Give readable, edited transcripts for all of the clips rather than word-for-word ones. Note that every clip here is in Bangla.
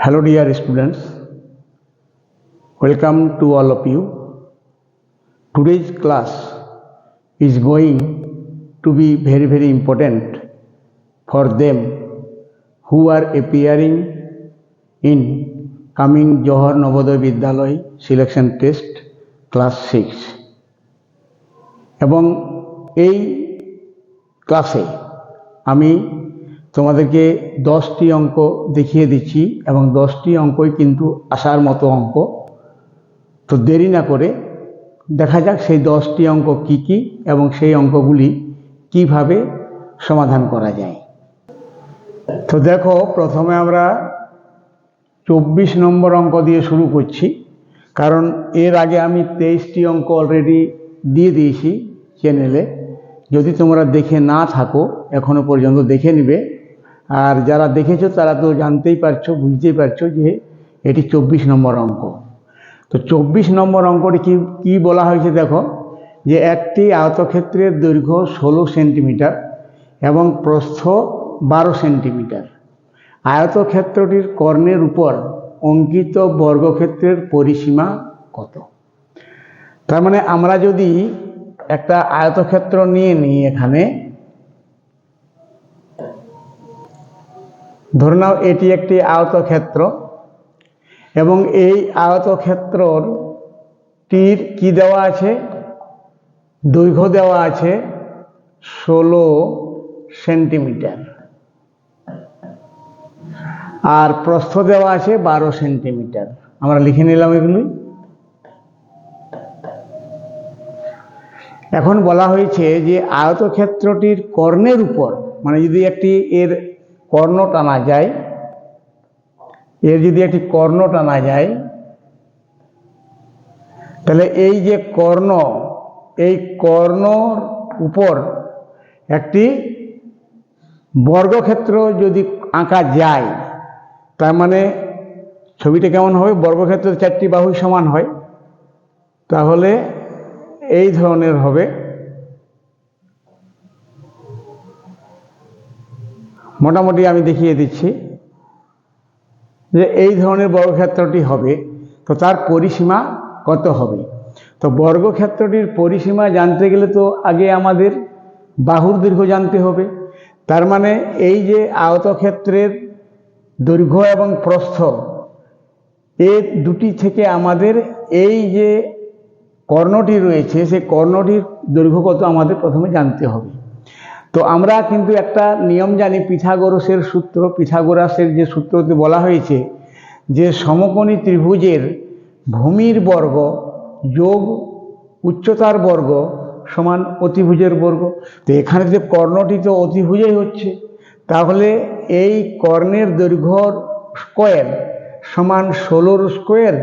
Hello dear students, welcome to all of you. Today's class is going to be very important for them who are appearing in coming Johor Navodaya Vidyalaya selection test class 6 এবং এই ক্লাসে আমি তোমাদেরকে 10টি অঙ্ক দেখিয়ে দিচ্ছি এবং 10টি অঙ্কই কিন্তু আসার মতো অঙ্ক। তো দেরি না করে দেখা যাক সেই 10টি অঙ্ক কি কি এবং সেই অঙ্কগুলি কিভাবে সমাধান করা যায়। তো দেখো, প্রথমে আমরা 24 নম্বর অঙ্ক দিয়ে শুরু করছি, কারণ এর আগে আমি 23টি অঙ্ক অলরেডি দিয়ে দিয়েছি চ্যানেলে। যদি তোমরা দেখে না থাকো এখনো পর্যন্ত দেখে নিবে, আর যারা দেখেছো তারা তো জানতেই পারছো, বুঝতেই পারছো যে এটি 24 নম্বর অঙ্ক। তো 24 নম্বর অঙ্কটি কি বলা হয়েছে দেখো, যে একটি আয়তক্ষেত্রের দৈর্ঘ্য 16 সেন্টিমিটার এবং প্রস্থ 12 সেন্টিমিটার। আয়তক্ষেত্রটির কর্ণের উপর অঙ্কিত বর্গক্ষেত্রের পরিসীমা কত? তার মানে আমরা যদি একটা আয়তক্ষেত্র নিয়ে নিই, এখানে ধরে নাও এটি একটি আয়তক্ষেত্র এবং এই আয়তক্ষেত্রটির কি দেওয়া আছে, দৈর্ঘ্য দেওয়া আছে 16 সেন্টিমিটার আর প্রস্থ দেওয়া আছে 12 সেন্টিমিটার। আমরা লিখে নিলাম এগুলি। এখন বলা হয়েছে যে আয়তক্ষেত্রটির কর্ণের উপর, মানে যদি একটি এর কর্ণ টানা যায়, তাহলে এই যে কর্ণ, এই কর্ণর উপর একটি বর্গক্ষেত্র যদি আঁকা যায়, তার মানে ছবিটা কেমন হবে? বর্গক্ষেত্রের 4টি বাহুই সমান হয়, তাহলে এই ধরনের হবে। মোটামুটি আমি দেখিয়ে দিচ্ছি যে এই ধরনের বর্গক্ষেত্রটি হবে। তো তার পরিসীমা কত হবে? তো বর্গক্ষেত্রটির পরিসীমা জানতে গেলে তো আগে আমাদের বাহুর দৈর্ঘ্য জানতে হবে। তার মানে এই যে আয়তক্ষেত্রের দৈর্ঘ্য এবং প্রস্থ, এই দুটি থেকে আমাদের এই যে কর্ণটি রয়েছে সেই কর্ণটির দৈর্ঘ্য কত আমাদের প্রথমে জানতে হবে। তো আমরা কিন্তু একটা নিয়ম জানি, পিথাগোরাসের সূত্র। পিথাগোরাসের যে সূত্রটি বলা হয়েছে যে সমকোণী ত্রিভুজের ভূমির বর্গ যোগ উচ্চতার বর্গ সমান অতিভুজের বর্গ। তো এখানে যে কর্ণটি তো অতিভুজই হচ্ছে, তাহলে এই কর্ণের দৈর্ঘ্যর স্কোয়ার সমান 16 স্কোয়ার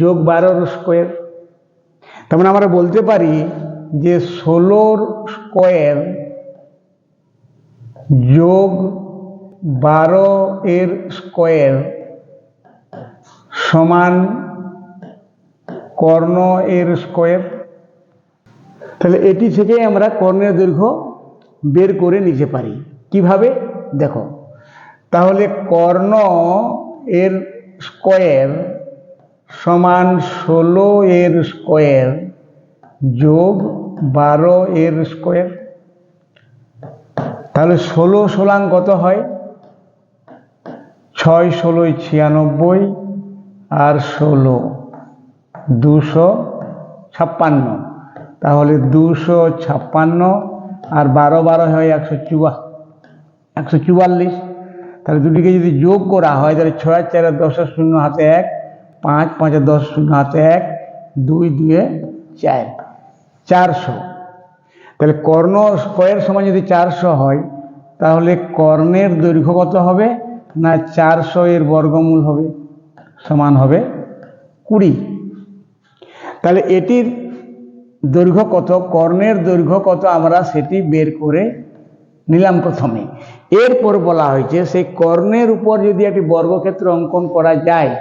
যোগ 12 স্কোয়ার। তার মানে আমরা বলতে পারি যে 16 স্কোয়ার যোগ 12 এর স্কোয়ার সমান কর্ণ এর স্কোয়ার। তাহলে এটি থেকে আমরা কর্ণের দৈর্ঘ্য বের করে নিতে পারি। কিভাবে? দেখো, তাহলে কর্ণ এর স্কোয়ার সমান 16 এর স্কোয়ার যোগ 12 এর স্কোয়ার। তাহলে 16 16 কত হয়? 6 16 96 আর 16 256। তাহলে 256 আর 12 12 হয় 144। তাহলে দুটিকে যদি যোগ করা হয় তাহলে 6 আর 4 10 শূন্য হাতে 1, 5 5 10 শূন্য হাতে 1, 2 2 4, 400। তাহলে কর্ণ স্কোয়ার সমান যদি 400 হয়, তাহলে কর্ণের দৈর্ঘ্য কত হবে? না 400 এর বর্গমূল হবে, সমান হবে 20। তাহলে এটির দৈর্ঘ্য কত, কর্ণের দৈর্ঘ্য কত আমরা সেটি বের করে নিলাম প্রথমে। এরপর বলা হয়েছে সেই কর্ণের উপর যদি একটি বর্গক্ষেত্র অঙ্কন করা যায়,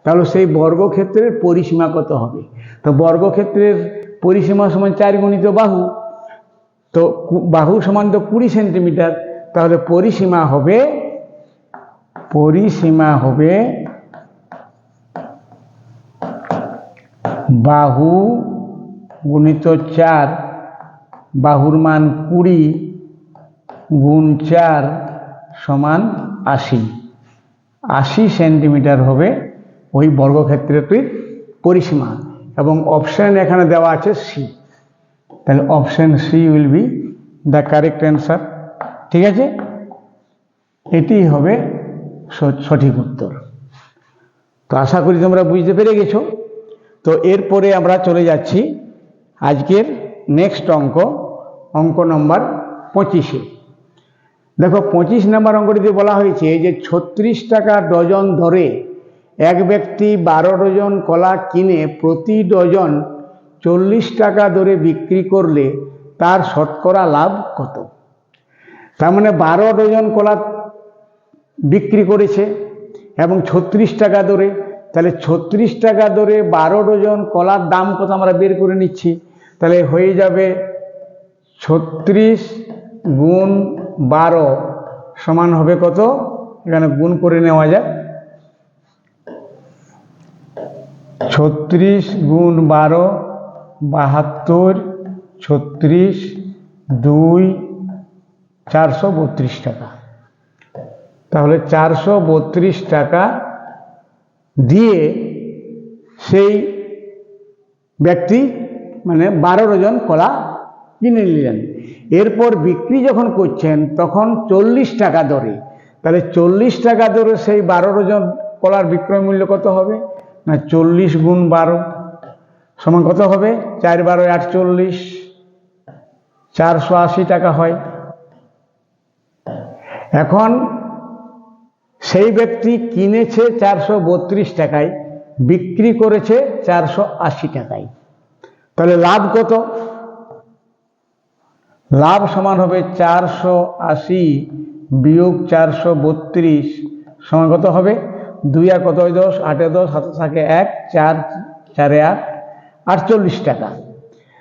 তাহলে সেই বর্গক্ষেত্রের পরিসীমা কত হবে। তো বর্গক্ষেত্রের পরিসীমা সমান 4 গুণিত বাহু। তো বাহু সমান তো 20 সেন্টিমিটার, তাহলে পরিসীমা হবে বাহু গুণিত 4, বাহুর মান 20 গুণ 4 সমান 80। 80 সেন্টিমিটার হবে ওই বর্গক্ষেত্রটির পরিসীমা, এবং অপশন এখানে দেওয়া আছে সি। তাহলে option C will be the correct answer. ঠিক আছে, এটি হবে সঠিক উত্তর। তো আশা করি তোমরা বুঝতে পেরে গেছো। তো এরপরে আমরা চলে যাচ্ছি আজকের নেক্সট অঙ্ক নম্বর 25-এ। দেখো 25 নম্বর অঙ্কটিতে বলা হয়েছে যে 36 টাকা ডজন ধরে এক ব্যক্তি 12 ডজন কলা কিনে প্রতি ডজন 40 টাকা দরে বিক্রি করলে তার শতকরা লাভ কত? তার মানে 12 ডজন কলা বিক্রি করেছে এবং 36 টাকা দরে, তাহলে 36 টাকা দরে 12 ডজন কলার দাম কত আমরা বের করে নিচ্ছি। তাহলে হয়ে যাবে 36 গুণ 12 সমান হবে কত? এখানে গুণ করে নেওয়া যায়। 36 গুণ 12 72, 36 2 432 টাকা। তাহলে 432 টাকা দিয়ে সেই ব্যক্তি মানে 12 ডজন কলা কিনে নিলেন। এরপর বিক্রি যখন করছেন তখন 40 টাকা দরে, তাহলে 40 টাকা দরে সেই 12 ডজন কলার বিক্রয় মূল্য কত হবে? না 40 গুণ 12 সমান কত হবে? 4 12 48, 480 টাকা হয়। এখন সেই ব্যক্তি কিনেছে 432 টাকায়, বিক্রি করেছে 480 টাকায়, তাহলে লাভ কত? লাভ সমান হবে 480 বিয়োগ 432 সমান কত হবে? 2 আর কত 10, 8 10, 7 থাকে 1, 4 4 8 48 টাকা।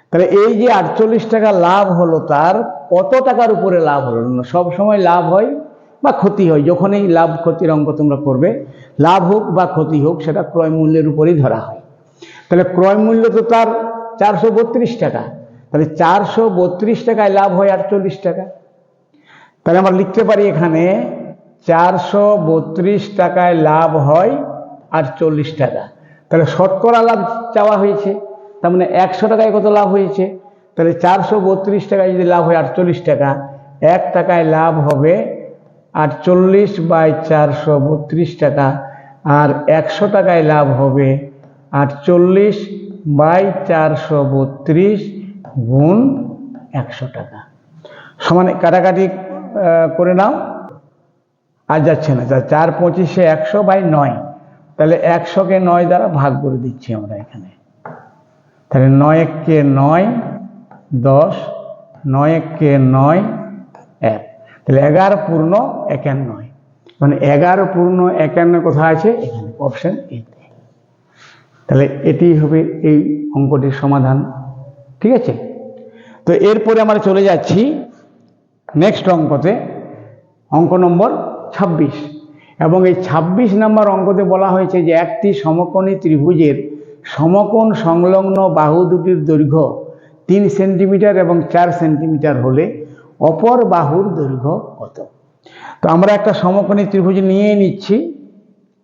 তাহলে এই যে 48 টাকা লাভ হলো, তার কত টাকার উপরে লাভ হলো? সব সময় লাভ হয় বা ক্ষতি হয়, যখনই লাভ ক্ষতির অঙ্ক তোমরা করবে, লাভ হোক বা ক্ষতি হোক সেটা ক্রয় মূল্যের উপরেই ধরা হয়। তাহলে ক্রয় মূল্য তো তার 432 টাকা, তাহলে 432 টাকায় লাভ হয় 48 টাকা। তাহলে আমরা লিখতে পারি এখানে 432 টাকায় লাভ হয় 48 টাকা। তাহলে শতকরা লাভ চাওয়া হয়েছে, তার মানে 100 টাকায় কত লাভ হয়েছে? তাহলে 432 টাকায় যদি লাভ হয় 48 টাকা, 1 টাকায় লাভ হবে 48/432 টাকা, আর 100 টাকায় লাভ হবে 48/432 গুণ 100 টাকা সমান কাটাকাটি করে নাও, আর যাচ্ছে না। 4 25 100/9, তাহলে 100-কে 9 দ্বারা ভাগ করে দিচ্ছি আমরা এখানে। তাহলে 9 1-কে 9 10, 9 1-কে 9 1, তাহলে 11 পূর্ণ 51, মানে 11 পূর্ণ 51 কোথায় আছে? এখানে অপশন এতে। তাহলে এটি হবে এই অঙ্কটির সমাধান। ঠিক আছে, তো এরপরে আমরা চলে যাচ্ছি নেক্সট অঙ্কতে, অঙ্ক নম্বর 26। এবং এই 26 নম্বর অঙ্কতে বলা হয়েছে যে একটি সমকোণী ত্রিভুজের সমকোণ সংলগ্ন বাহু দুটির দৈর্ঘ্য 3 সেন্টিমিটার এবং 4 সেন্টিমিটার হলে অপর বাহুর দৈর্ঘ্য কত? তো আমরা একটা সমকোণী ত্রিভুজ নিয়ে নিচ্ছি।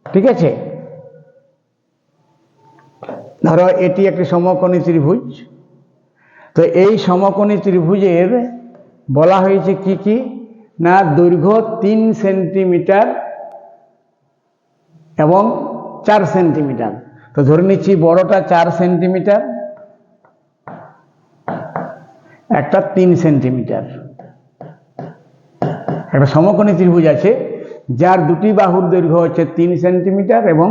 ঠিক আছে, ধরো এটি একটি সমকোণী ত্রিভুজ। তো এই সমকোণী ত্রিভুজের বলা হয়েছে কি কি না, দৈর্ঘ্য 3 সেন্টিমিটার এবং 4 সেন্টিমিটার। তো ধরে নিচ্ছি বড়টা 4 সেন্টিমিটার, একটা 3 সেন্টিমিটার। একটা সমকোণী ত্রিভুজ আছে যার দুটি বাহুর দৈর্ঘ্য হচ্ছে 3 সেন্টিমিটার এবং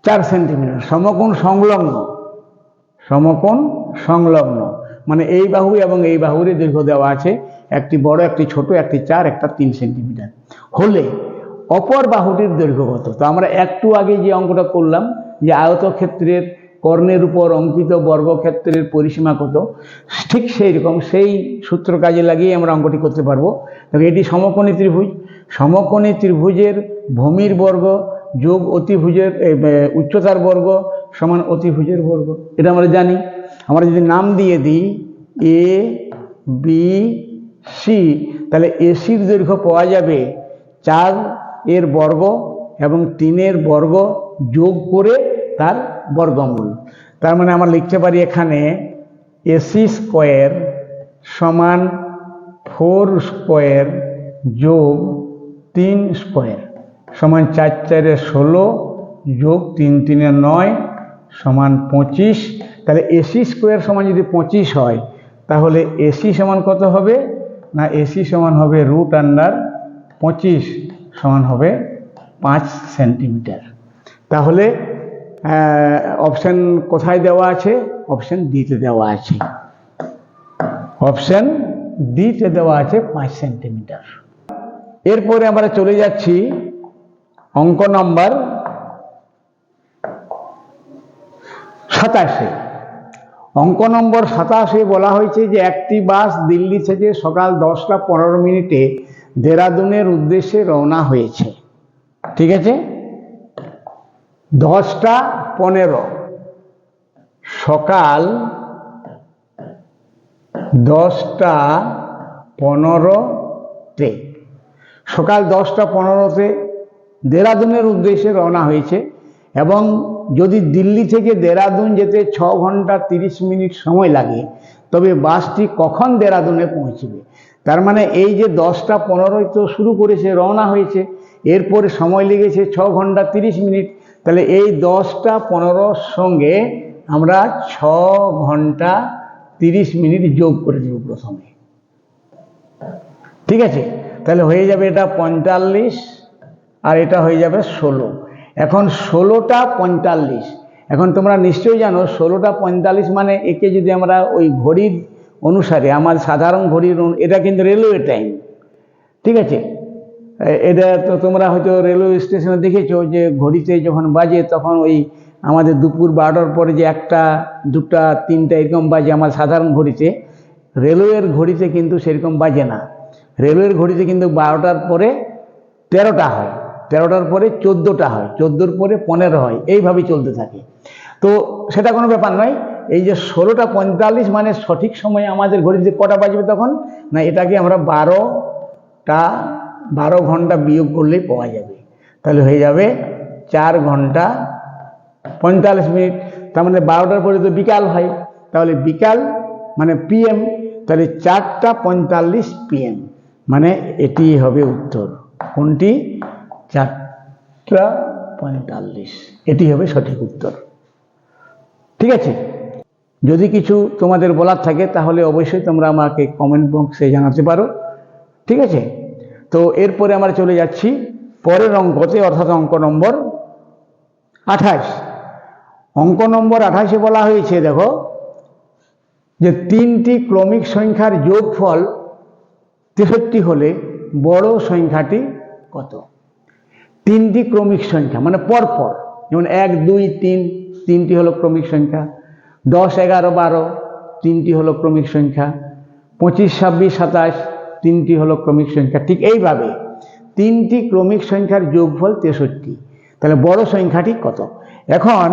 4 সেন্টিমিটার, সমকোণ সংলগ্ন। সমকোণ সংলগ্ন মানে এই বাহু এবং এই বাহুর দৈর্ঘ্য দেওয়া আছে, একটি বড়, একটি ছোট, একটি 4, একটা 3 সেন্টিমিটার হলে অপর বাহুটির দৈর্ঘ্য কত? তো আমরা একটু আগে যে অঙ্কটা করলাম যে আয়তক্ষেত্রের কর্ণের উপর অঙ্কিত বর্গক্ষেত্রের পরিসীমা কত, ঠিক সেই রকম সেই সূত্র কাজে লাগিয়ে আমরা অঙ্কটি করতে পারবো। এটি সমকোণী ত্রিভুজ। সমকোণী ত্রিভুজের ভূমির বর্গ যোগ অতিভুজের উচ্চতার বর্গ সমান অতিভুজের বর্গ, এটা আমরা জানি। আমরা যদি নাম দিয়ে দিই এ বি সি, তাহলে এসির দৈর্ঘ্য পাওয়া যাবে 4 এর বর্গ এবং 3 এর বর্গ যোগ করে তার বর্গমূল। তার মানে আমরা লিখতে পারি এখানে এসি স্কোয়ার সমান 4 স্কোয়ার যোগ 3 স্কোয়ার সমান 4 4 16 যোগ 3 3 9 সমান 25। তাহলে এসি স্কোয়ার সমান যদি 25 হয়, তাহলে এসি সমান কত হবে না, এসি সমান হবে √25 সমান হবে 5 সেন্টিমিটার। তাহলে অপশন কোথায় দেওয়া আছে? অপশন ডিতে দেওয়া আছে, অপশন ডিতে দেওয়া আছে 5 সেন্টিমিটার। এরপরে আমরা চলে যাচ্ছি অঙ্ক নম্বর 27। অঙ্ক নম্বর 27 বলা হয়েছে যে একটি বাস দিল্লি থেকে সকাল 10টা 15 মিনিটে দেরাদুনের উদ্দেশ্যে রওনা হয়েছে। ঠিক আছে, 10টা 15, সকাল 10টা 15-তে, সকাল 10টা 15-তে দেরাদুনের উদ্দেশ্যে রওনা হয়েছে এবং যদি দিল্লি থেকে দেরাদুন যেতে 6 ঘন্টা 30 মিনিট সময় লাগে, তবে বাসটি কখন দেরাদুনে পৌঁছবে? তার মানে এই যে 10টা 15 তো শুরু করেছে, রওনা হয়েছে, এরপরে সময় লেগেছে 6 ঘন্টা 30 মিনিট, তাহলে এই 10টা 15 সঙ্গে আমরা 6 ঘন্টা 30 মিনিট যোগ করে দেব প্রথমে। ঠিক আছে, তাহলে হয়ে যাবে এটা 45 আর এটা হয়ে যাবে 16। এখন 16টা 45, এখন তোমরা নিশ্চয়ই জানো 16টা 45 মানে একে যদি আমরা ওই ঘড়ির অনুসারে, আমার সাধারণ ঘড়ির, এটা কিন্তু রেলওয়ে টাইম। ঠিক আছে, এটা তো তোমরা হয়তো রেলওয়ে স্টেশনে দেখেছো যে ঘড়িতে যখন বাজে তখন ওই আমাদের দুপুর 12টার পরে যে 1টা 2টা 3টা এরকম বাজে আমার সাধারণ ঘড়িতে, রেলওয়ের ঘড়িতে কিন্তু সেরকম বাজে না। রেলওয়ের ঘড়িতে কিন্তু 12টার পরে 13টা হয়, 13টার পরে 14টা হয়, 14টার পরে 15 হয়, এইভাবেই চলতে থাকে। তো সেটা কোনো ব্যাপার নয়। এই যে 16টা 45 মানে সঠিক সময়ে আমাদের ঘড়িতে কটা বাজবে তখন না, এটাকে আমরা 12 ঘন্টা বিয়োগ করলেই পাওয়া যাবে। তাহলে হয়ে যাবে 4 ঘন্টা 45 মিনিট। তার মানে 12টার পরে তো বিকাল হয়, তাহলে বিকাল মানে পিএম, তাহলে 4টা 45 PM, মানে এটি হবে উত্তর। কোনটি? 4টা 45, এটি হবে সঠিক উত্তর। ঠিক আছে, যদি কিছু তোমাদের বলার থাকে তাহলে অবশ্যই তোমরা আমাকে কমেন্ট বক্সে জানাতে পারো। ঠিক আছে, তো এরপরে আমরা চলে যাচ্ছি পরের অঙ্কতে, অর্থাৎ অঙ্ক নম্বর 28। অঙ্ক নম্বর 28-এ বলা হয়েছে, দেখো যে 3টি ক্রমিক সংখ্যার যোগফল 63 হলে বড় সংখ্যাটি কত? 3টি ক্রমিক সংখ্যা মানে পরপর, যেমন 1 2 3, 3টি হলো ক্রমিক সংখ্যা, 10 11 12, 3টি হলো ক্রমিক সংখ্যা, 25 26 27, 3টি হলো ক্রমিক সংখ্যা। ঠিক এইভাবে 3টি ক্রমিক সংখ্যার যোগফল 63, তাহলে বড় সংখ্যাটি কত? এখন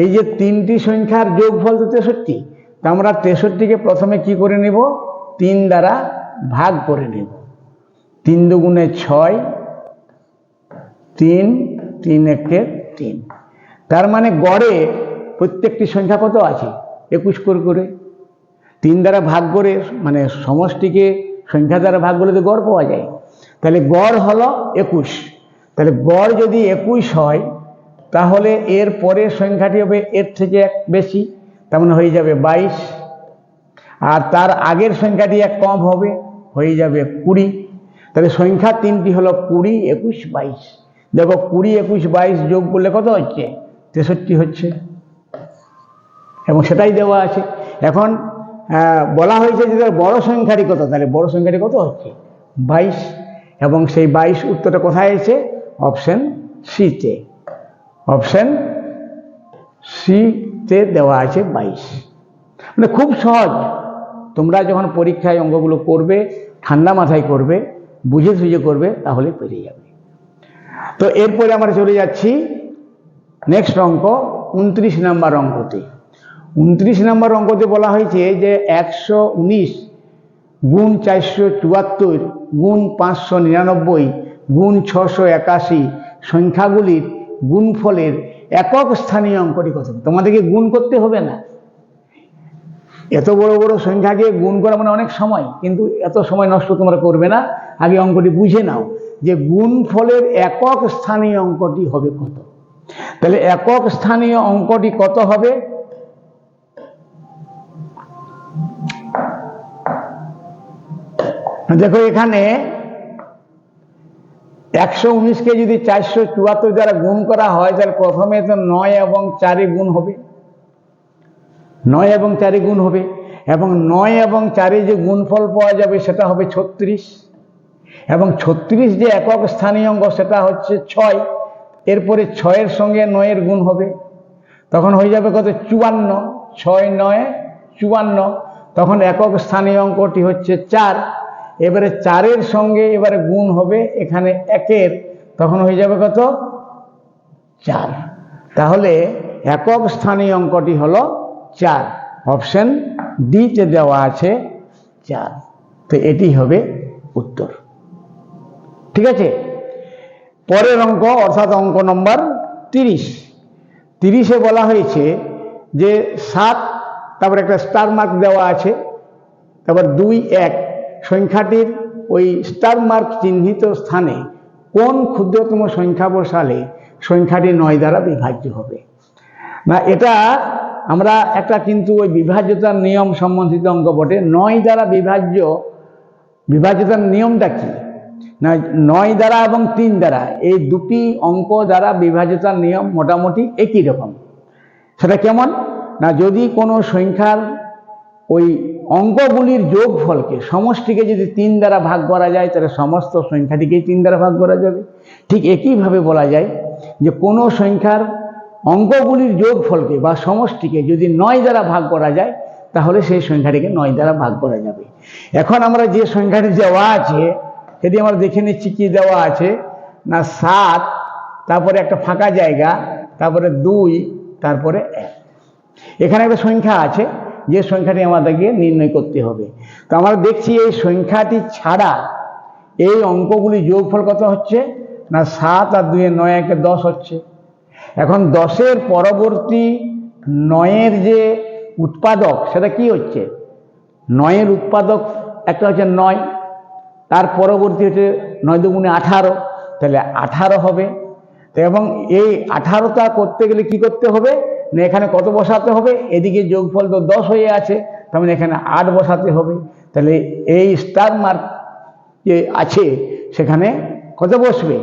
এই যে 3টি সংখ্যার যোগফল তো 63, তা আমরা 63কে প্রথমে কি করে নেব? 3 দ্বারা ভাগ করে নেব। 3 দুগুণে 6, 3 3 একে 3। তার মানে গড়ে প্রত্যেকটি সংখ্যা কত আছে? 21 করে করে 3 দ্বারা ভাগ করে, মানে সমষ্টিকে সংখ্যা দ্বারা ভাগ করলে তো গড় পাওয়া যায়। তাহলে গড় হলো 21। তাহলে গড় যদি 21 হয়, তাহলে এর পরের সংখ্যাটি হবে এর থেকে 1 বেশি, তার মানে হয়ে যাবে 22। আর তার আগের সংখ্যাটি 1 কম হবে, হয়ে যাবে 20। তাহলে সংখ্যা 3টি হলো 20 21 22। দেখো 20 21 22 যোগ করলে কত হচ্ছে? 63 হচ্ছে, এবং সেটাই দেওয়া আছে। এখন বলা হয়েছে যে বড় সংখ্যাটি কত, তাহলে বড় সংখ্যাটি কত হচ্ছে? 22, এবং সেই 22 উত্তরটা কোথায় আছে? অপশন সিতে, অপশন সিতে দেওয়া আছে 22। মানে খুব সহজ। তোমরা যখন পরীক্ষায় অঙ্কগুলো করবে ঠান্ডা মাথায় করবে, বুঝে সুঝে করবে, তাহলে পেরে যাবে। তো এরপরে আমরা চলে যাচ্ছি নেক্সট অঙ্ক 29 নম্বর অঙ্কতে। 29 নম্বর অঙ্কতে বলা হয়েছে যে 119 গুণ 474 গুণ 599 গুণ 681 সংখ্যাগুলির গুণফলের একক স্থানীয় অঙ্কটি কত। তোমাদেরকে গুণ করতে হবে না, এত বড় বড় সংখ্যাকে গুণ করা মানে অনেক সময়, কিন্তু এত সময় নষ্ট তোমরা করবে না, আগে অঙ্কটি বুঝে নাও যে গুণফলের একক স্থানীয় অঙ্কটি হবে কত। তাহলে একক স্থানীয় অঙ্কটি কত হবে? দেখো এখানে 119কে যদি 474 দ্বারা গুণ করা হয় তাহলে প্রথমে তো 9 এবং 4 গুণ হবে, 9 এবং 4 গুণ হবে, এবং 9 এবং 4 যে গুণফল পাওয়া যাবে সেটা হবে 36, এবং 36 যে একক স্থানীয় অঙ্ক সেটা হচ্ছে 6। এরপরে 6 এর সঙ্গে 9 এর গুণ হবে, তখন হয়ে যাবে কত? 54। 6 9 54, তখন একক স্থানীয় অঙ্কটি হচ্ছে 4। এবারে 4 এর সঙ্গে এবারে গুণ হবে এখানে 1-এর, তখন হয়ে যাবে কত? 4। তাহলে একক স্থানীয় অঙ্কটি হলো 4। অপশন ডি তে দেওয়া আছে 4। তো এটি হবে উত্তর। ঠিক আছে, পরের অঙ্ক অর্থাৎ অঙ্ক নম্বর 30। 30-এ বলা হয়েছে যে 7, তারপর একটা স্টার মার্ক দেওয়া আছে, তারপর 2 1 সংখ্যাটির ওই স্টার মার্ক চিহ্নিত স্থানে কোন ক্ষুদ্রতম সংখ্যা বসালে সংখ্যাটি 9 দ্বারা বিভাজ্য হবে। না, এটা আমরা একটা কিন্তু ওই বিভাজ্যতার নিয়ম সম্বন্ধিত অঙ্ক বটে। 9 দ্বারা বিভাজ্যতার নিয়মটা কি না, 9 দ্বারা এবং 3 দ্বারা এই দুটি অঙ্ক দ্বারা বিভাজ্যতার নিয়ম মোটামুটি একই রকম। সেটা কেমন না, যদি কোনো সংখ্যার ওই অঙ্কগুলির যোগফলকে সমষ্টিকে যদি 3 দ্বারা ভাগ করা যায় তাহলে সমস্ত সংখ্যাটিকেই 3 দ্বারা ভাগ করা যাবে। ঠিক একইভাবে বলা যায় যে কোনো সংখ্যার অঙ্কগুলির যোগফলকে বা সমষ্টিকে যদি 9 দ্বারা ভাগ করা যায় তাহলে সেই সংখ্যাটিকে 9 দ্বারা ভাগ করা যাবে। এখন আমরা যে সংখ্যাটি দেওয়া আছে সেটি আমরা দেখে নিচ্ছি কি দেওয়া আছে না, 7, তারপরে একটা ফাঁকা জায়গা, তারপরে 2, তারপরে 1। এখানে একটা সংখ্যা আছে, যে সংখ্যাটি আমাদেরকে নির্ণয় করতে হবে। তো আমরা দেখছি এই সংখ্যাটি ছাড়া এই অঙ্কগুলি যোগফল কত হচ্ছে না, 7 আর 2 9 1 10 হচ্ছে। এখন 10-এর পরবর্তী 9-এর যে উৎপাদক সেটা কি হচ্ছে, 9-এর উৎপাদক একটা হচ্ছে 9, তার পরবর্তী হচ্ছে 9 2 18, তাহলে 18 হবে। এবং এই 18টা করতে গেলে কি করতে হবে না, এখানে কত বসাতে হবে, এদিকে যোগফল তো 10 হয়ে আছে, তার মানে এখানে 8 বসাতে হবে। তাহলে এই স্টার মার্ক যে আছে সেখানে কত বসবে,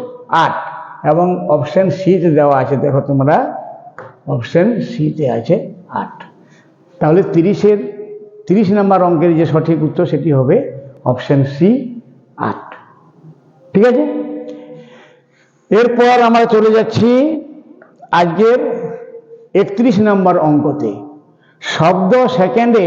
8। এবং অপশন সিতে দেওয়া আছে, দেখো তোমরা অপশন সিতে আছে 8। তাহলে 30 নম্বর অঙ্কের যে সঠিক উত্তর সেটি হবে অপশন সি 8। ঠিক আছে, এরপর আমরা চলে যাচ্ছি আজকের 31 নম্বর অঙ্কতে। শব্দ সেকেন্ডে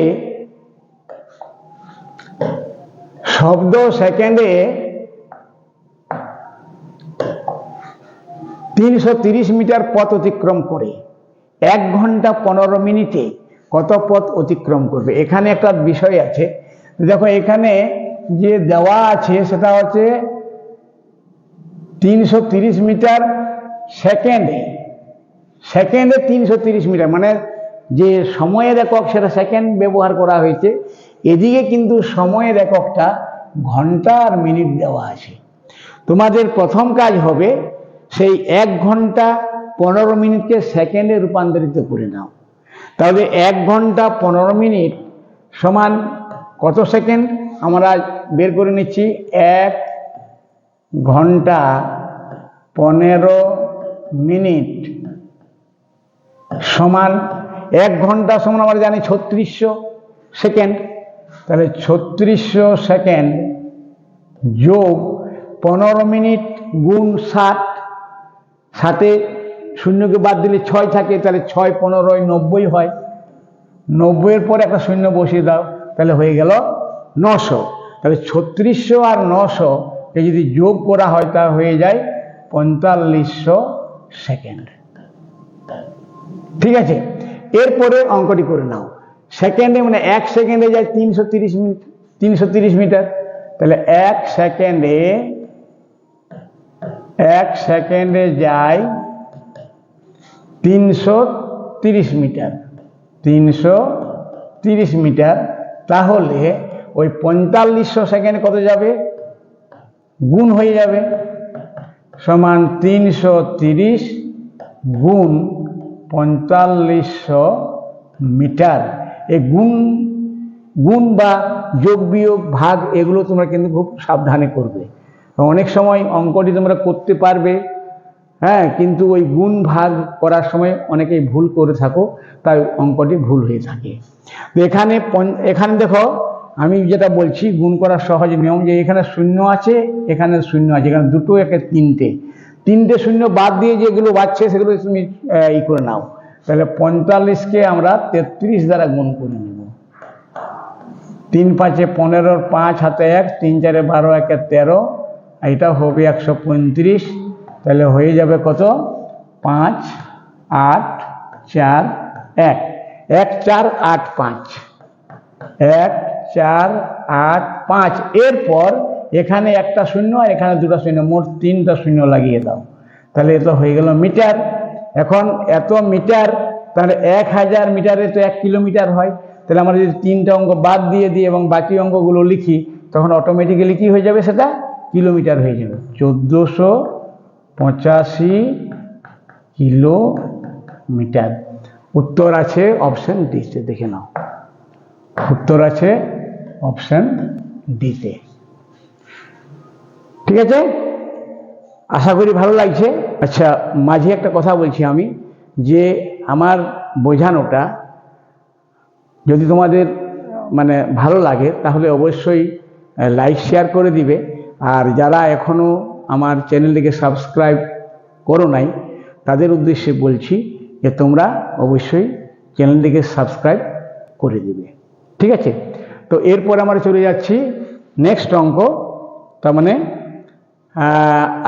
330 মিটার পথ অতিক্রম করে 1 ঘন্টা 15 মিনিটে কত পথ অতিক্রম করবে। এখানে একটা বিষয় আছে, দেখো এখানে যে দেওয়া আছে সেটা হচ্ছে 330 মিটার সেকেন্ডে 330 মিটার, মানে যে সময়ের একক সেটা সেকেন্ড ব্যবহার করা হয়েছে। এদিকে কিন্তু সময়ের এককটা ঘন্টা আর মিনিট দেওয়া আছে। তোমাদের প্রথম কাজ হবে সেই 1 ঘন্টা 15 মিনিটকে সেকেন্ডে রূপান্তরিত করে নাও। তাহলে 1 ঘন্টা 15 মিনিট সমান কত সেকেন্ড আমরা বের করে নিচ্ছি, 1 ঘন্টা 15 মিনিট সমান 1 ঘন্টা সমান আমরা জানি 3600 সেকেন্ড। তাহলে 3600 সেকেন্ড যোগ 15 মিনিট গুণ 60, 60-এ শূন্যকে বাদ দিলে 6 থাকে, তাহলে 6 15 90 হয়। 90-এর পর একটা শূন্য বসিয়ে দাও, তাহলে হয়ে গেল 900। তাহলে 3600 আর 900 কে যদি যোগ করা হয় তা হয়ে যায় 4500 সেকেন্ড। ঠিক আছে, এরপরে অঙ্কটি করে নাও। সেকেন্ডে মানে 1 সেকেন্ডে যায় 330 মিনিট, 330 মিটার। তাহলে 1 সেকেন্ডে যায় 330 মিটার, 330 মিটার। তাহলে ওই 4500 সেকেন্ড কত যাবে, গুণ হয়ে যাবে, সমান 330 গুণ 4500 মিটার। এই গুণ বা যোগ বিয়োগ ভাগ এগুলো তোমরা কিন্তু খুব সাবধানে করবে। অনেক সময় অঙ্কটি তোমরা করতে পারবে, হ্যাঁ, কিন্তু ওই গুণ ভাগ করার সময় অনেকেই ভুল করে থাকো, তাই অঙ্কটি ভুল হয়ে থাকে। তো এখানে দেখো আমি যেটা বলছি গুণ করার সহজ নিয়ম, যে এখানে শূন্য আছে, এখানে শূন্য আছে, এখানে দুটো একে তিনটে শূন্য বাদ দিয়ে যেগুলো বাড়ছে সেগুলো তুমি ই করে নাও। তাহলে 45কে আমরা 33 দ্বারা গুণ করে নেব। 3 5 15, 5 হাতে 1, 3 4 12, 1 13, এটা হবে 135। তাহলে হয়ে যাবে কত, 5 8 4 1, 1 4 8 5, 1 4 8 5। এরপর এখানে একটা শূন্য আর এখানে দুটো শূন্য, মোট 3টা শূন্য লাগিয়ে দাও। তাহলে এটা হয়ে গেল মিটার। এখন এত মিটার, তাহলে 1000 মিটারে তো 1 কিলোমিটার হয়। তাহলে আমরা যদি 3টা অঙ্ক বাদ দিয়ে দিই এবং বাকি অঙ্কগুলো লিখি, তখন অটোমেটিক্যালি কি হয়ে যাবে, সেটা কিলোমিটার হয়ে যাবে। 1485 কিলোমিটার। উত্তর আছে অপশন ডিতে, দেখে নাও, উত্তর আছে অপশন ডিতে। ঠিক আছে, আশা করি ভালো লাগছে। আচ্ছা, মাঝে একটা কথা বলছি আমি, যে আমার বোঝানোটা যদি তোমাদের মানে ভালো লাগে তাহলে অবশ্যই লাইক শেয়ার করে দিবে। আর যারা এখনো আমার চ্যানেলটিকে সাবস্ক্রাইব করো নাই, তাদের উদ্দেশ্যে বলছি যে তোমরা অবশ্যই চ্যানেলটিকে সাবস্ক্রাইব করে দিবে। ঠিক আছে, তো এরপর আমরা চলে যাচ্ছি নেক্সট অঙ্ক। তার মানে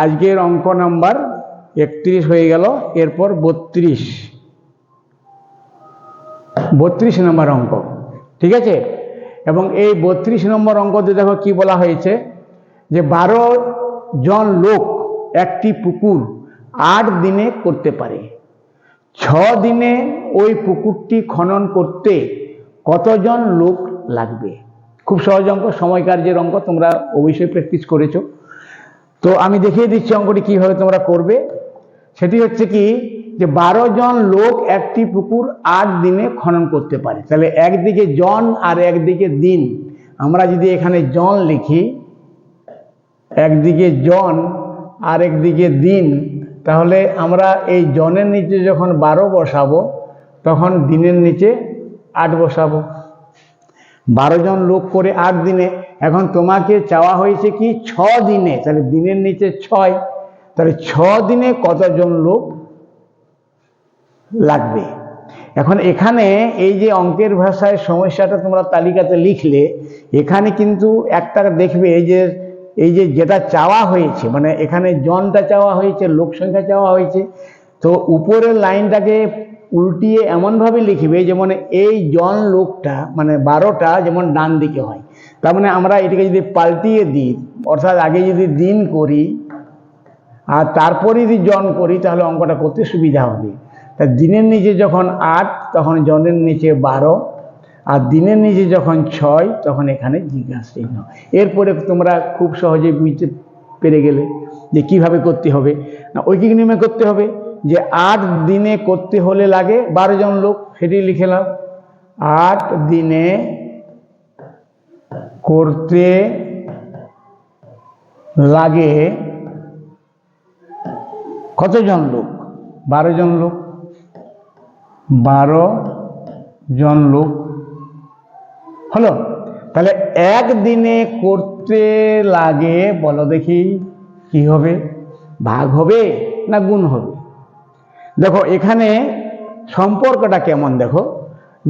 আজকের অঙ্ক নাম্বার 31 হয়ে গেল, এরপর 32 নম্বর অঙ্ক। ঠিক আছে, এবং এই 32 নম্বর অঙ্কতে দেখো কি বলা হয়েছে, যে 12 জন লোক একটি পুকুর 8 দিনে করতে পারে। 6 দিনে ওই পুকুরটি খনন করতে কতজন লোক লাগবে? খুব সহজ অঙ্ক, সময় কার্যের অঙ্ক, তোমরা অবশ্যই প্র্যাকটিস করেছো। তো আমি দেখিয়ে দিচ্ছি অঙ্কটি কিভাবে তোমরা করবে। সেটি হচ্ছে কি, যে 12 জন লোক একটি পুকুর 8 দিনে খনন করতে পারে। তাহলে একদিকে জন আর একদিকে দিন, আমরা যদি এখানে জন লিখি, একদিকে জন আর একদিকে দিন, তাহলে আমরা এই জনের নিচে যখন 12 বসাবো, তখন দিনের নিচে 8 বসাবো। 12 জন লোক করে 8 দিনে। এখন তোমাকে চাওয়া হয়েছে কি 6 দিনে, তাহলে দিনের নিচে 6, তাহলে 6 দিনে কতজন লোক লাগবে? এখন এখানে এই যে অঙ্কের ভাষায় সমস্যাটা তোমরা তালিকাতে লিখলে, এখানে কিন্তু একটা দেখবে এই যে যেটা চাওয়া হয়েছে, মানে এখানে জনটা চাওয়া হয়েছে, লোক সংখ্যা চাওয়া হয়েছে, তো উপরের লাইনটাকে উল্টিয়ে এমনভাবে লিখবে যেমন এই জন লোকটা মানে 12টা যেমন ডান দিকে হয়। তার মানে আমরা এটাকে যদি পাল্টিয়ে দিই, অর্থাৎ আগে যদি দিন করি আর তারপরে যদি জন করি, তাহলে অঙ্কটা করতে সুবিধা হবে। তা দিনের নিচে যখন 8, তখন জনের নিচে 12, আর দিনের নিচে যখন 6, তখন এখানে জিজ্ঞাসা চিহ্ন। এরপরে তোমরা খুব সহজে বুঝতে পেরে গেলে যে কিভাবে করতে হবে। না, ঐকিক নিয়মে করতে হবে, যে 8 দিনে করতে হলে লাগে 12 জন লোক, সেটি লিখলাম। 8 দিনে করতে লাগে কতজন লোক? 12 জন লোক। 12 জন লোক হলো। তাহলে একদিনে করতে লাগে, বলো দেখি কি হবে, ভাগ হবে না গুণ হবে? দেখো এখানে সম্পর্কটা কেমন, দেখো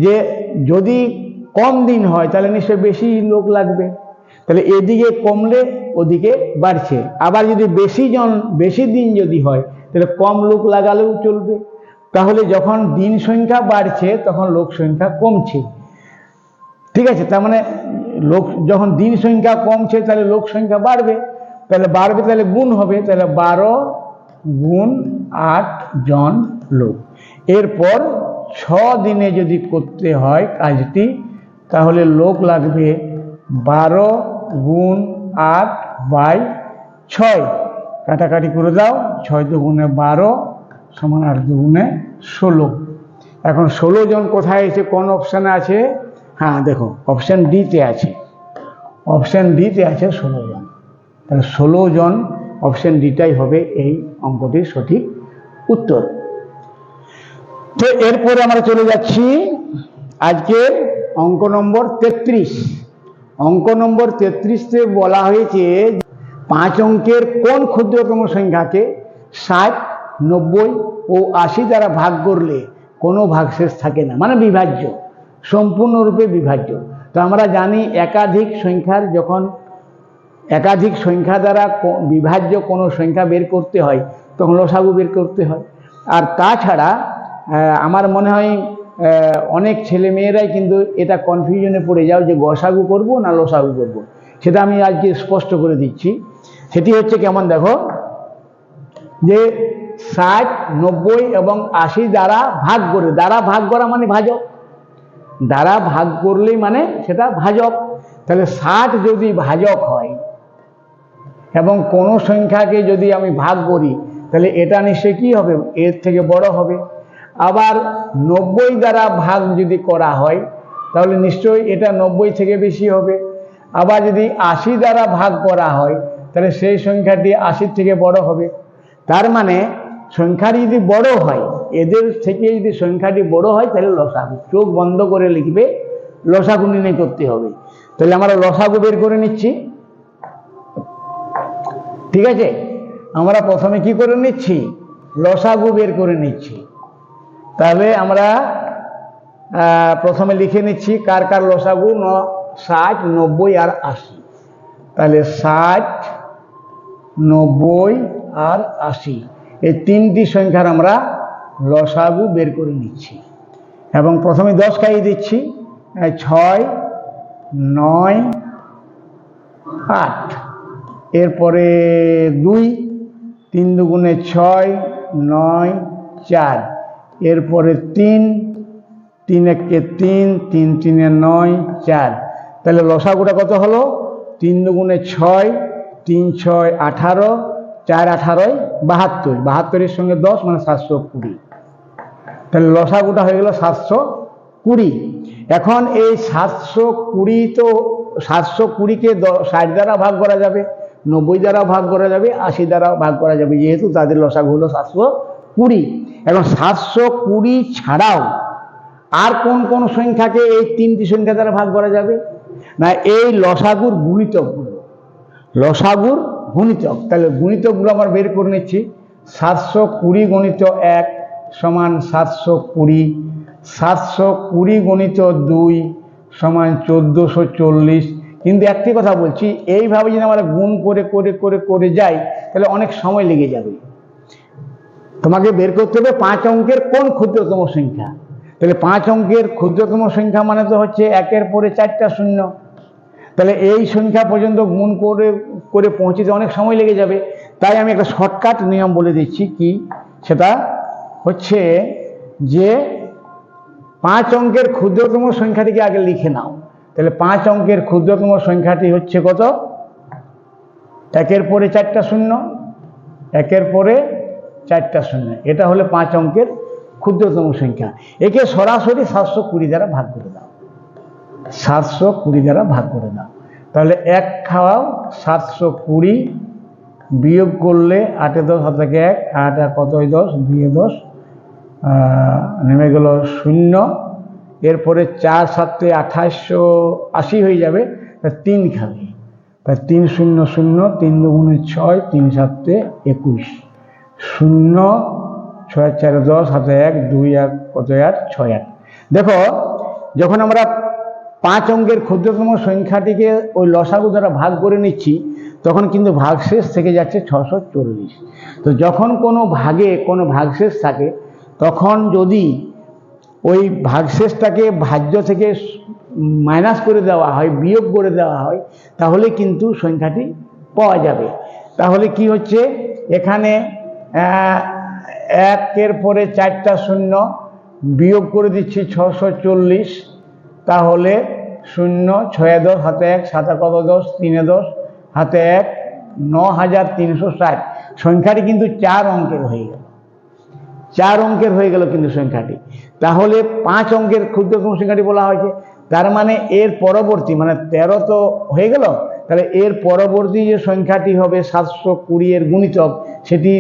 যে যদি কম দিন হয় তাহলে নিশ্চয়ই বেশি লোক লাগবে। তাহলে এদিকে কমলে ওদিকে বাড়ছে। আবার যদি বেশি দিন যদি হয় তাহলে কম লোক লাগালেও চলবে। তাহলে যখন দিন সংখ্যা বাড়ছে তখন লোক সংখ্যা কমছে, ঠিক আছে। তার মানে যখন দিন সংখ্যা কমছে তাহলে লোক সংখ্যা বাড়বে, তাহলে গুণ হবে, তাহলে 12 গুণ 8 জন লোক। এরপর 6 দিনে যদি করতে হয় কাজটি, তাহলে লোক লাগবে 12 গুণ 8 বাই 6, কাটাকাটি করে দাও, 6 দুগুণে 12 সমান 8 দুগুণে 16। এখন 16 জন কোথায় এসে কোন অপশানে আছে? হ্যাঁ দেখো, অপশান ডিতে আছে, অপশান ডিতে আছে 16 জন। তাহলে 16 জন, অপশান ডিটাই হবে এই অঙ্কটির সঠিক উত্তর। তো এরপরে আমরা চলে যাচ্ছি আজকের অঙ্ক নম্বর 33। অঙ্ক নম্বর 33-তে বলা হয়েছে 5 অঙ্কের কোন ক্ষুদ্রতম সংখ্যাকে 60, 90 ও 80 দ্বারা ভাগ করলে কোনো ভাগশেষ থাকে না, মানে বিভাজ্য, সম্পূর্ণরূপে বিভাজ্য। তো আমরা জানি একাধিক সংখ্যা দ্বারা বিভাজ্য কোনো সংখ্যা বের করতে হয় তখন লসাগু বের করতে হয়। আর তাছাড়া আমার মনে হয় অনেক ছেলেমেয়েরাই কিন্তু এটা কনফিউশনে পড়ে যাও যে গসাগু করব না লসাগু করব। সেটা আমি আজকে স্পষ্ট করে দিচ্ছি। সেটি হচ্ছে কেমন, দেখো, যে 60, 90 এবং 80 দ্বারা ভাগ করা মানে ভাজক, দ্বারা ভাগ করলেই মানে সেটা ভাজক। তাহলে 60 যদি ভাজক হয় এবং কোনো সংখ্যাকে যদি আমি ভাগ করি তাহলে এটা নিশ্চয়ই কি হবে, এর থেকে বড় হবে। আবার 90 দ্বারা ভাগ যদি করা হয় তাহলে নিশ্চয়ই এটা 90 থেকে বেশি হবে। আবার যদি 80 দ্বারা ভাগ করা হয় তাহলে সেই সংখ্যাটি 80 থেকে বড় হবে। তার মানে সংখ্যাটি যদি বড় হয়, এদের থেকে যদি সংখ্যাটি বড় হয় তাহলে লসাগু, চোখ বন্ধ করে লিখবে, লসাগু নির্ণয় করতে হবে। তাহলে আমরা লসাগু বের করে নিচ্ছি, ঠিক আছে। আমরা প্রথমে কি করে নিচ্ছি, লসাগু বের করে নিচ্ছি। তাহলে আমরা প্রথমে লিখে নিচ্ছি কার কার লসাগু, 60, 90 আর 80। তাহলে 60, 90 আর 80 এই তিনটি সংখ্যার আমরা লসাগু বের করে নিচ্ছি এবং প্রথমে 10 খাইয়ে দিচ্ছি, 6, 9, 8। এরপরে 2, 3 দুগুণে 6, 9, 4। এরপরে 3, 3 একে 3, 3 3-এ 9, 4। তাহলে লসাগুটা কত হলো, 3 দুগুণে 6, 3 6 18, 4 18 72, 72-এর সঙ্গে 10 মানে 720। তাহলে লসাগুটা হয়ে গেল 720। এখন এই 720, তো 720-কে 60 দ্বারা ভাগ করা যাবে, 90 দ্বারা ভাগ করা যাবে, 80 দ্বারা ভাগ করা যাবে, যেহেতু তাদের লসাগু হলো 720। এখন 720 ছাড়াও আর কোন কোন সংখ্যাকে এই তিনটি সংখ্যা দ্বারা ভাগ করা যাবে না, এই লসাগুর গুণিতকগুলো, লসাগুর গুণিতক। তাহলে গুণিতকগুলো আমরা বের করে নিচ্ছি। 720 গুণিত 1 সমান 720, 720 গুণিত 2 সমান 1440। কিন্তু একটি কথা বলছি, এইভাবে যদি আমরা গুণ করে করে করে করে যাই তাহলে অনেক সময় লেগে যাবে। তোমাকে বের করতে হবে 5 অঙ্কের কোন ক্ষুদ্রতম সংখ্যা। তাহলে 5 অঙ্কের ক্ষুদ্রতম সংখ্যা মানে তো হচ্ছে 1-এর পরে 4টা শূন্য। তাহলে এই সংখ্যা পর্যন্ত গুণ করে করে পৌঁছতে অনেক সময় লেগে যাবে। তাই আমি একটা শর্টকাট নিয়ম বলে দিচ্ছি, কি সেটা হচ্ছে যে 5 অঙ্কের ক্ষুদ্রতম সংখ্যাটিকে আগে লিখে নাও। তাহলে 5 অঙ্কের ক্ষুদ্রতম সংখ্যাটি হচ্ছে কত, 1-এর পরে 4টা শূন্য, 1-এর পরে 4টা শূন্য, এটা হলো 5 অঙ্কের ক্ষুদ্রতম সংখ্যা। একে সরাসরি 720 দ্বারা ভাগ করে দাও, 720 দ্বারা ভাগ করে দাও। তাহলে 1 খাওয়াও 720, বিয়োগ করলে 8 10 হাত থেকে 1, 8 আর কত 10, 2 10, নেমে গেল 0। এরপরে 4 7 2880 হয়ে যাবে, 3 খাবে, তাই 3 0 0, 3 দুগুণে 6, 3 7 21, 0 6 4 10 হাতে 1, 2 1 কত 8 6 8। দেখো, যখন আমরা 5 অঙ্কের ক্ষুদ্রতম সংখ্যাটিকে ওই লসাগু দ্বারা ভাগ করে নিচ্ছি, তখন কিন্তু ভাগশেষ থেকে যাচ্ছে 640। তো যখন কোনো ভাগে কোনো ভাগশেষ থাকে, তখন যদি ওই ভাগশেষটাকে ভাজ্য থেকে মাইনাস করে দেওয়া হয়, বিয়োগ করে দেওয়া হয়, তাহলে কিন্তু সংখ্যাটি পাওয়া যাবে। তাহলে কি হচ্ছে, এখানে 1-এর পরে 4টা শূন্য, বিয়োগ করে দিচ্ছি 640, তাহলে 0, 6 10 হাতে 1, 7 কত 10, 3 10 হাতে 1, 9360। সংখ্যাটি কিন্তু 4 অঙ্কের হয়ে গেল, 4 অঙ্কের হয়ে গেল কিন্তু সংখ্যাটি। তাহলে 5 অঙ্কের ক্ষুদ্রতম সংখ্যাটি বলা হয়েছে, তার মানে এর পরবর্তী, মানে 13 তো হয়ে গেল, তাহলে এর পরবর্তী যে সংখ্যাটি হবে 720 এর গুণিতক, সেটি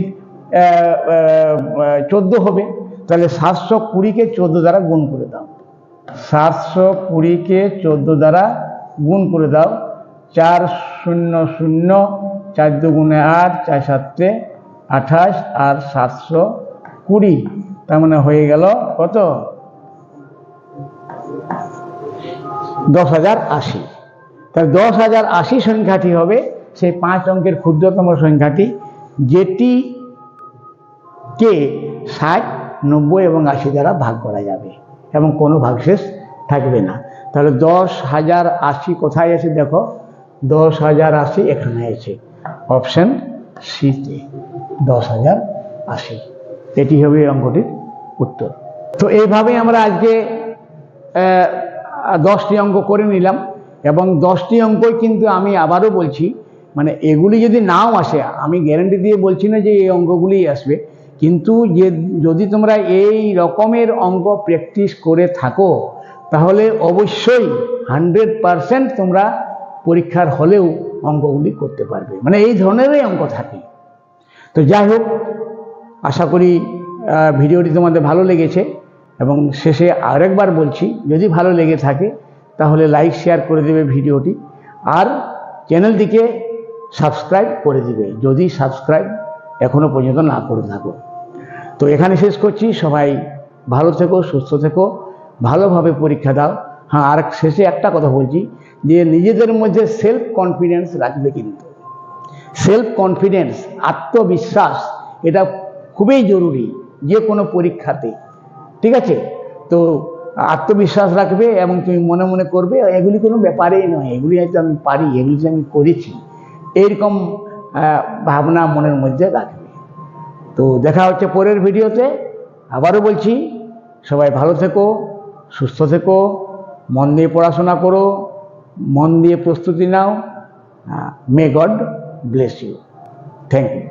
14 হবে। তাহলে 720-কে 14 দ্বারা গুণ করে দাও, 720-কে 14 দ্বারা গুণ করে দাও। 4 0 0, 4 2 8, 4 7 28 আর 720, তার মানে হয়ে গেল কত, 10,080। তাহলে 10,080 সংখ্যাটি হবে সেই 5 অঙ্কের ক্ষুদ্রতম সংখ্যাটি, যেটিকে 60, 90 এবং 80 দ্বারা ভাগ করা যাবে এবং কোনো ভাগশেষ থাকবে না। তাহলে 10,080 কোথায় আছে দেখো, 10,080 এখানে আছে, অপশন সিতে 10,080। এটি হবে এই অঙ্কটির উত্তর। তো এইভাবে আমরা আজকে 10টি অঙ্ক করে নিলাম, এবং 10টি অঙ্কই কিন্তু আমি আবারও বলছি, মানে এগুলি যদি নাও আসে, আমি গ্যারান্টি দিয়ে বলছি না যে এই অঙ্কগুলি আসবে, কিন্তু যদি তোমরা এই রকমের অঙ্ক প্র্যাকটিস করে থাকো, তাহলে অবশ্যই 100% তোমরা পরীক্ষার হলেও অঙ্কগুলি করতে পারবে, মানে এই ধরনেরই অঙ্ক থাকে। তো যাই হোক, আশা করি ভিডিওটি তোমাদের ভালো লেগেছে, এবং শেষে আরেকবার বলছি, যদি ভালো লেগে থাকে তাহলে লাইক শেয়ার করে দেবে ভিডিওটি, আর চ্যানেলটিকে সাবস্ক্রাইব করে দিবে যদি সাবস্ক্রাইব এখনো পর্যন্ত না করে থাকো। তো এখানে শেষ করছি, সবাই ভালো থেকো, সুস্থ থেকো, ভালোভাবে পরীক্ষা দাও। হ্যাঁ, আর শেষে একটা কথা বলছি, যে নিজেদের মধ্যে সেলফ কনফিডেন্স রাখবে, কিন্তু সেলফ কনফিডেন্স, আত্মবিশ্বাস, এটা খুবই জরুরি যে কোনো পরীক্ষাতে, ঠিক আছে? তো আত্মবিশ্বাস রাখবে এবং তুমি মনে মনে করবে এগুলি কোনো ব্যাপারেই নয়, এগুলি হয়তো আমি পারি, এগুলি আমি করেছি, এইরকম ভাবনা মনের মধ্যে রাখবে। তো দেখা হচ্ছে পরের ভিডিওতে। আবারও বলছি, সবাই ভালো থেকো, সুস্থ থেকো, মন দিয়ে পড়াশোনা করো, মন দিয়ে প্রস্তুতি নাও। May God bless you. Thank you.